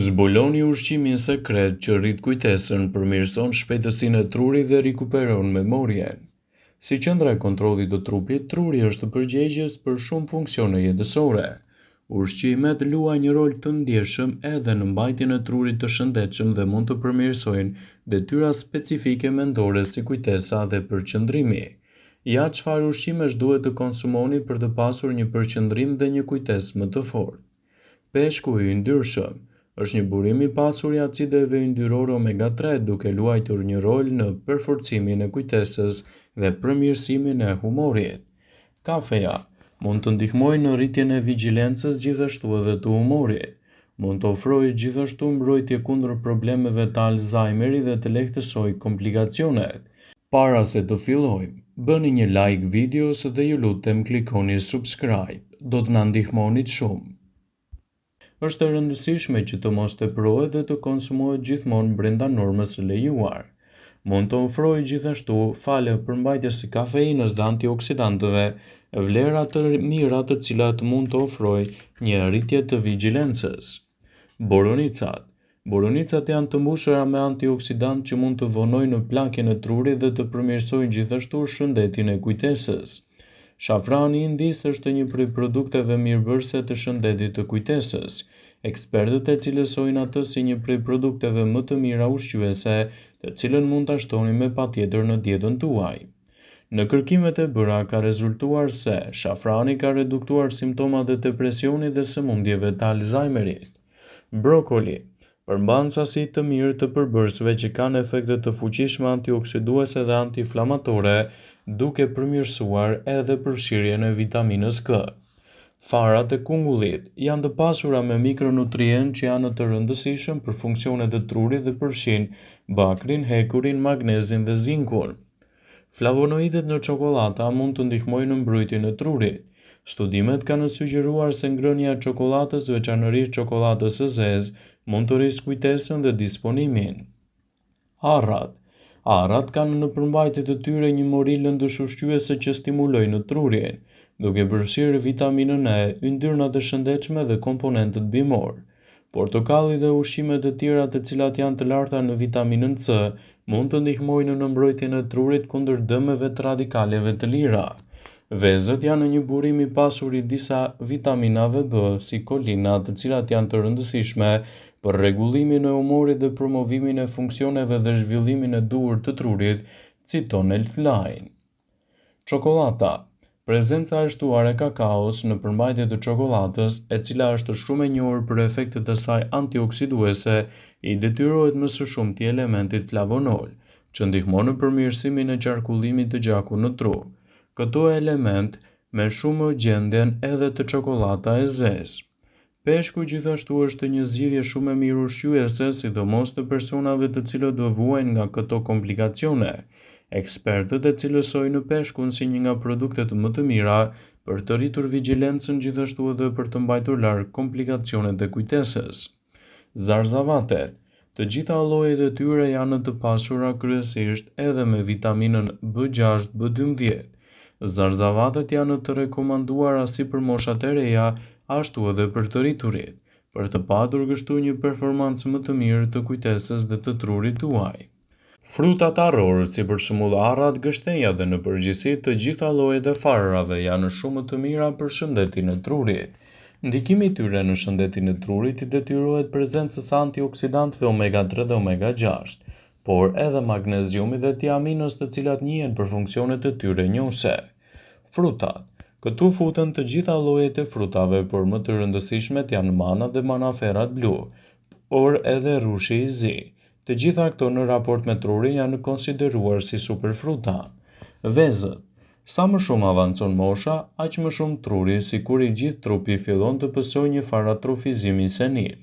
Zbuloni ushqimin sekret që rrit kujtesën, përmirëson shpejtësinë e trurit dhe rikuperon memorien. Si qendra e kontrollit të trupit, truri është përgjegjës për shumë funksione jetësore. Ushqimet luajnë një rol të ndjeshëm edhe në mbajtjen e trurit të shëndetshëm dhe mund të përmirësojnë detyra specifike mendore si kujtesa dhe përqendrimi. Ja çfarë ushqimesh duhet të konsumoni për të pasur një përqendrim dhe një kujtesë më të fortë. Peshku i yndyrshëm është një burim i pasur i acideve yndyrore omega-3, duke luajtur një rol në përforcimin e kujtesës dhe përmirësimin e humorit. Kafeja mund të ndihmojë në rritjen e vigjilencës, gjithashtu edhe të humorit. Mund të ofrojë gjithashtu mbrojtje kundër problemeve të Alzheimerit dhe të lehtësojë komplikacionet. Para se të fillojmë, bëni një like videos dhe ju lutem klikoni subscribe. Do të na ndihmonit shumë. Është e rëndësishme që të mos teprohet dhe të konsumohet gjithmonë brenda normës së lejuar. Mund të ofrojë gjithashtu, falë përmbajtjes së kafeinës dhe antioksidantëve, vlera të mira të cilat mund të ofrojë një rritje të vigjilencës. Boronicat. Boronicat janë të mbushura me antioksidant që mund të vonojnë në plakjen e trurit dhe të përmirësojnë gjithashtu shëndetin e kujtesës. Shafrani indis është një prej produkteve mirëbërëse të shëndetit të kujtesës. Ekspertët e cilësojnë atë si një prej produkteve më të mira ushqyese, të cilën mund ta shtoni me patjetër në dietën tuaj. Në kërkimet e bëra ka rezultuar se shafrani ka reduktuar simptomat e depresionit dhe sëmundjeve të Alzheimerit. Brokoli përmban sasi të mirë të përbërësve që kanë efekte të fuqishme antioksiduese dhe antiinflamatore, duke përmirësuar edhe përfshirjen e vitaminës K. Farat e kungullit janë të pasura me mikronutrient që janë të rëndësishëm për funksionet e trurit dhe përfshijnë bakrin, hekurin, magnezin dhe zinkun. Flavonoidet në çokoladata mund të ndihmojnë në mbrojtjen e trurit. Studimet kanë sugjeruar se ngrënia e çokoladës, veçanërisht çokoladës së zezë, mund të rrisë kujtesën dhe disponimin. Arrat. Arrat kanë në përmbajtje të tyre një mori lëndëshueshqyese që stimulojnë trurin, duke përfshirë vitaminën E, yndyrnat e shëndetshme dhe komponentët bimor. Portokalli dhe ushqimet e tjera të cilat janë të larta në vitaminën C mund të ndihmojnë në mbrojtjen e trurit kundër dëmeve të radikaleve të lira. Vezët janë një burim i pasur i disa vitaminave B, si kolina, të cilat janë të rëndësishme për rregullimin e humorit dhe promovimin e funksioneve dhe zhvillimin e duhur të trurit, citon Healthline. Çokolata. Prezenca e shtuar e kakaos në përmbajtje të çokoladës, e cila është shumë e njohur për efektet e saj antioksiduese, i detyrohet më së shumti elementit flavonol, që ndihmon në përmirësimin e qarkullimit të gjakut në tru. Këto element me shumë gjendjen edhe të çokolata e zezë. Peshku gjithashtu është një zgjidhje shumë e mirë ushqyese, sidomos të personave të cilët do vuajnë nga këto komplikacione. Ekspertët e cilësojnë peshkun si një nga produktet më të mira për të rritur vigjilencën, gjithashtu edhe për të mbajtur larg komplikacionet e kujtesës. Zarzavatet. Të gjitha llojet e tyre janë të pasura kryesisht edhe me vitaminën B6, B12. Zarzavatet janë të rekomanduara si për moshat e reja, ashtu edhe për të rriturit, për të patur kështu një performancë më të mirë të kujtesës dhe të trurit tuaj. Frutat arror, si për shembull arrat, gështenja dhe në përgjithësi të gjitha llojet e farrave janë shumë të mira për shëndetin e trurit. Ndikimi i tyre në shëndetin e trurit i detyrohet prezencës antioksidantëve omega-3 dhe omega-6, por edhe magneziumi dhe tiaminos, të cilat njihen për funksionet e tyre njohëse. Frutat. Këtu futen të gjitha llojet e frutave, por më të rëndësishmet janë manat dhe manaferat blu, por edhe rrushi i zi. Të gjitha këto në raport me trurin janë konsideruar si superfruta. Vezët. Sa më shumë avancon mosha, aq më shumë truri, sikur i gjithë trupi fillon të pësojë një farë atrofizimi senil.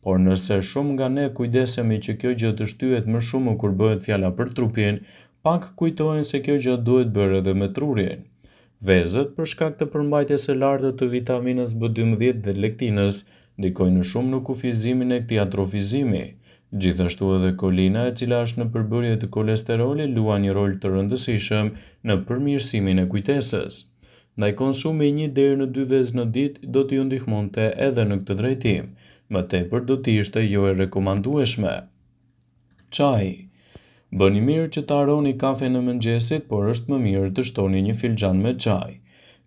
Por nëse shumë nga ne kujdesemi që kjo gjë të shtyhet më shumë kur bëhet fjala për trupin, pak kujtohen se kjo gjë duhet bërë edhe me trurin. Vezët, për shkak të përmbajtjes së lartë të vitaminës B12 dhe lektinës, ndikojnë shumë në kufizimin e këtij atrofizimi. Gjithashtu edhe kolina, e cila është në përbërje të kolesterolit, luan një rol të rëndësishëm në përmirësimin e kujtesës. Ndaj konsumi 1 deri në 2 vezë në ditë do t'ju ndihmonte edhe në këtë drejtim. më tepër do të ishte jo e rekomandueshme. Çaji. Bëni mirë që të harroni kafen e mëngjesit, por është më mirë të shtoni një filxhan me çaj.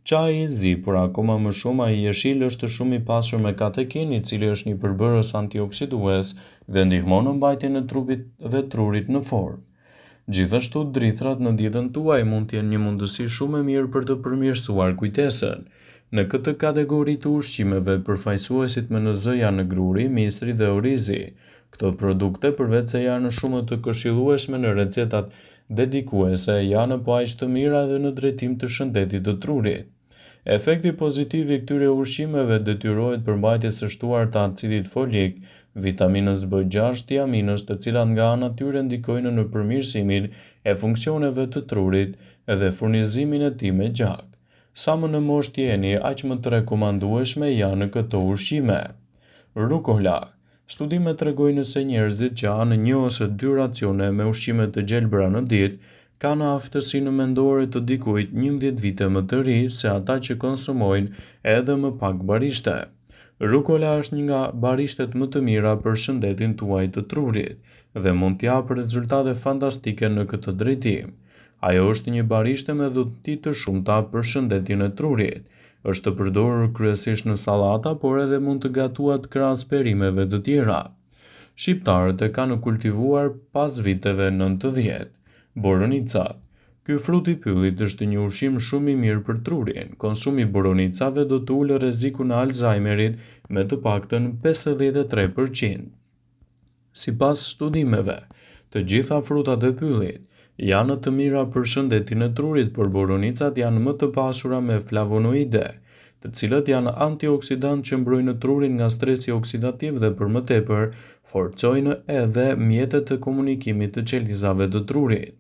Çaji i zi, por akoma më shumë ai i jeshil është shumë i pasur me katekin, i cili është një përbërës antioksidues dhe ndihmon në mbajtjen e trupit dhe trurit në formë. Gjithashtu, drithrat në dietën tuaj mund të jenë një mundësi shumë e mirë për të përmirësuar kujtesën. Në këtë kategori të ushqimeve, përfaqësuesit me NZ janë gruri, misri dhe orizi. Këto produkte, përveç se janë shumë të këshillueshme në recetat dedikuese, janë po aq të mira edhe në drejtim të shëndetit të trurit. Efekti pozitiv i këtyre ushqimeve detyrohet përmbajtjes së shtuar të acidit folik, vitaminës B6, tiaminës, të cilat nga ana tyre ndikojnë në përmirësimin e funksioneve të trurit dhe furnizimin e tij me gjak. Sa më në moshë jeni, aq më të rekomandueshme janë këto ushqime. Rukola. Studimet tregojnë se njerëzit që hanë 1 ose 2 racione me ushqime të gjelbra në ditë kanë aftësinë mendore të dikujt 11 vite më të ri se ata që konsumojnë edhe më pak barishte. Rukola është një nga barishtet më të mira për shëndetin tuaj të trurit dhe mund t'japë rezultate fantastike në këtë drejtim. Ajo është një barishte me dhunti të shumta për shëndetin e trurit. Është të përdorur kryesisht në sallata, por edhe mund të gatuat krahas perimeve të tjera. Shqiptarët e kanë kultivuar pas viteve 90. Boronica. Ky frut i pyllit është një ushqim shumë i mirë për trurin. Konsumi i boronicave do të ulë rrezikun e Alzheimerit me të paktën 53%. Sipas studimeve, të gjitha frutat e pyllit janë të mira për shëndetin e trurit, por boronicat janë më të pasura me flavonoide, të cilët janë antioksidantë që mbrojnë trurin nga stresi oksidativ dhe për më tepër forcojnë edhe mjetet të komunikimit të qelizave të trurit.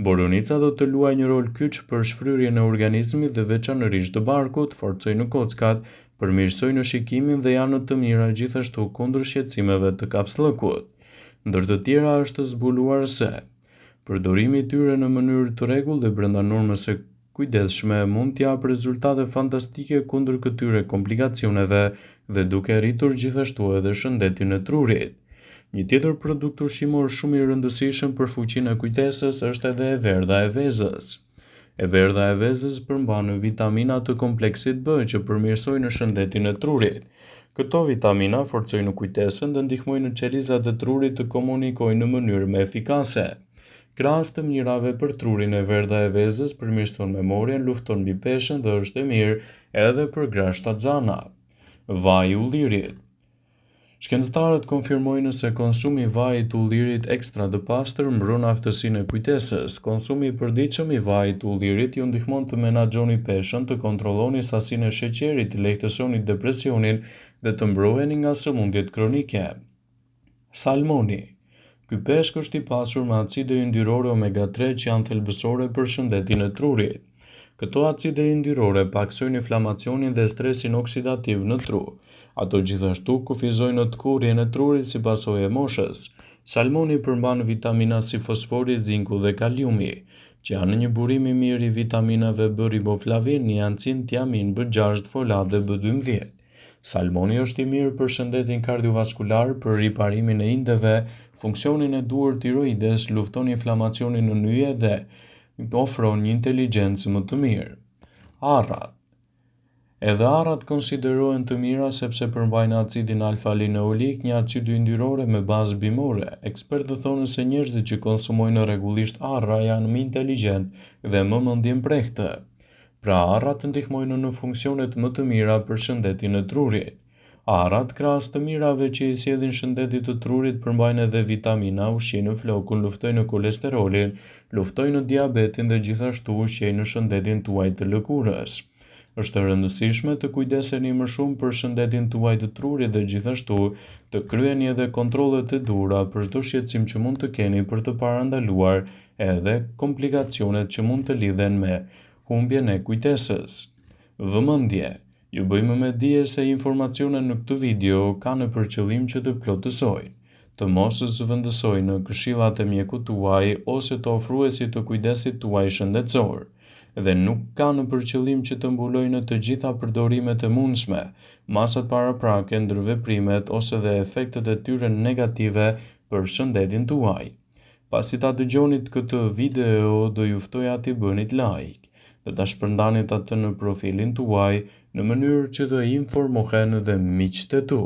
Boronica do të luajë një rol kyç për shfryrjen e organizmit dhe veçanërisht të barkut, forcojnë kockat, përmirësojnë shikimin dhe janë të mira gjithashtu kundër shqetësimeve të kapsllëkut. Ndër të tjera është zbuluar se përdorimi i tyre në mënyrë të rregullt dhe brenda normës së kujdesshme mund t'japë rezultate fantastike kundër këtyre komplikacioneve dhe duke rritur gjithashtu edhe shëndetin e trurit. Një tjetër produkt ushqimor shumë i rëndësishëm për fuqinë e kujtesës është edhe e verdha e vezës. E verdha e vezës përmban vitamina të kompleksit B që përmirësojnë shëndetin e trurit. Këto vitamina forcojnë kujtesën dhe ndihmojnë qelizat e trurit të komunikojnë në mënyrë më efikase. Krahas të mirave për trurin, e verdha e vezës përmirëson memorien, lufton mbi peshën dhe është e mirë edhe për grashta xana. Vaji i ullirit. Shkencëtarët konfirmojnë se konsumi i vajit të ullirit ekstra të pastër mbron aftësinë e kujtesës. Konsumi i përditshëm i vajit të ullirit ju ndihmon të menaxhoni peshën, të kontrolloni sasinë e sheqerit, të lehtësoni depresionin dhe të mbroheni nga sëmundjet kronike. Salmoni. Ky peshk është i pasur me acide yndyrore omega 3 që janë thelbësore për shëndetin e trurit. Këto acide yndyrore paksojnë inflamacionin dhe stresin oksidativ në tru. Ato gjithashtu kufizojnë tkurrjen e trurit si pasojë e moshës. Salmoni përmban vitamina si fosfori, zinku dhe kaliumi, që janë një burim i mirë i vitaminave B, riboflavin, niacin, tiamin, B6, folat dhe B12. Salmoni është i mirë për shëndetin kardiovaskular, për riparimin e indeve, funksionin e duhur tiroides, lufton inflamacionin në nyje dhe ofron një inteligjencë më të mirë. Arrat. Edhe arrat konsiderohen të mira sepse përmbajnë acidin alfa-lineolik, një acid yndyrore me bazë bimore. Ekspertët thonë se njerëzit që konsumojnë rregullisht arra janë më inteligjent dhe më mendjemprehtë. Pra arrat ndihmojnë në funksionet më të mira për shëndetin e trurit. Arrat, krahas të mirave që i sjellin shëndetit të trurit, përmbajnë edhe vitamina, ushqejnë flokun, luftojnë kolesterolin, luftojnë diabetin dhe gjithashtu ushqejnë shëndetin tuaj të lëkurës. Është e rëndësishme të kujdeseni më shumë për shëndetin tuaj të trurit dhe gjithashtu të kryeni edhe kontrollet e duhura për çdo shqetësim që mund të keni për të parandaluar edhe komplikacionet që mund të lidhen me humbjen e kujtesës. Vëmendje. Ju bëjmë me dije se informacionet në këtë video kanë për qëllim që të plotësojnë, të mos zëvendësojnë këshillat e mjekut tuaj ose të ofruesit të kujdesit tuaj shëndetësor. dhe nuk ka në përqëllim që të mbulojë në të gjitha përdorimet e mundshme, masat paraprake, ndërveprimet ose dhe efektet e tyre negative për shëndetin tuaj. Pasi ta dëgjonit këtë video, do ju ftoja t'i bënit like dhe ta shpërndanit atë në profilin tuaj në mënyrë që të informohen dhe miqtë e tu.